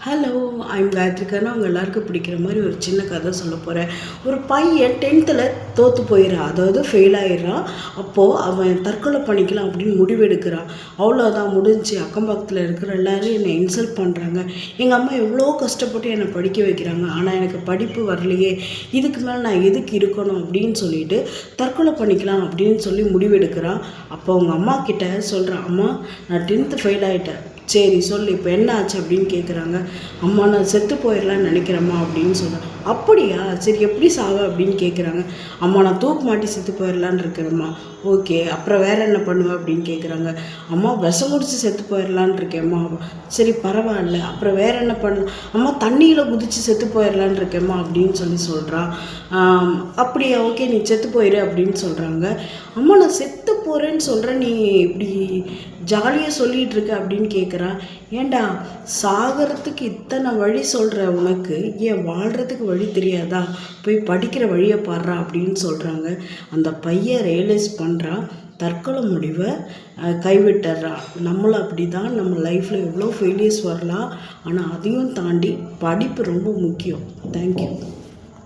Hello, I'm காயத்ரிக்கான அவங்க எல்லாருக்கும் பிடிக்கிற மாதிரி ஒரு சின்ன கதை சொல்ல போகிறேன். ஒரு பையன் 10th தோற்று போயிடறான், அதாவது ஃபெயில் ஆகிடுறான். அப்போது அவன் தற்கொலை பண்ணிக்கலாம் அப்படின்னு முடிவெடுக்கிறான். அவ்வளோதான் முடிஞ்சு. அக்கம் பக்கத்தில் இருக்கிற எல்லோரும் என்னை இன்சல்ட் பண்ணுறாங்க. எங்கள் அம்மா எவ்வளோ கஷ்டப்பட்டு என்னை படிக்க வைக்கிறாங்க, ஆனால் எனக்கு படிப்பு வரலையே, இதுக்கு மேலே நான் எதுக்கு இருக்கணும் அப்படின்னு சொல்லிட்டு தற்கொலை பண்ணிக்கலாம் அப்படின்னு சொல்லி முடிவெடுக்கிறான். அப்போ அவங்க அம்மா கிட்ட சொல்கிறான், அம்மா நான் 10th ஃபெயில் ஆகிட்டேன், சரி சொல்லு இப்போ என்ன ஆச்சு அப்படின்னு கேட்குறாங்க. அம்மா நான் செத்து போயிடலான்னு நினைக்கிறேம்மா அப்படின்னு சொல்கிறேன். அப்படியா, சரி எப்படி சாவ அப்படின்னு கேட்குறாங்க. அம்மா நான் தூக்கு மாட்டி செத்து போயிடலான்னு இருக்கிறேம்மா. ஓகே, அப்புறம் வேறு என்ன பண்ணுவேன் அப்படின்னு கேட்குறாங்க. அம்மா விஷம் குடிச்சு செத்து போயிடலான் இருக்கேம்மா. சரி பரவாயில்ல, அப்புறம் வேறு என்ன பண்ணலாம்? அம்மா தண்ணியில் குதித்து செத்து போயிடலான் இருக்கேம்மா அப்படின்னு சொல்கிறான். அப்படியா, ஓகே நீ செத்து போயிடு அப்படின்னு சொல்கிறாங்க. அம்மா நான் செத்து போகிறேன்னு சொல்கிறேன், நீ இப்படி ஜாலியாக சொல்லிகிட்டு இருக்க அப்படின்னு கேட்குறான். ஏண்டா சாகிறதுக்கு இத்தனை வழி சொல்கிற உனக்கு ஏன் வாழ்கிறதுக்கு வழி தெரியாதா? போய் படிக்கிற வழியை பாடுறா அப்படின்னு சொல்கிறாங்க. அந்த பையன் ரியலைஸ் பண்ணுறான், தற்கொலை முடிவை கைவிட்டுறான். நம்மளும் அப்படி தான், நம்ம லைஃப்பில் எவ்வளோ ஃபெயிலியர்ஸ் வரலாம், ஆனால் அதையும் தாண்டி படிப்பு ரொம்ப முக்கியம். தேங்க்யூ.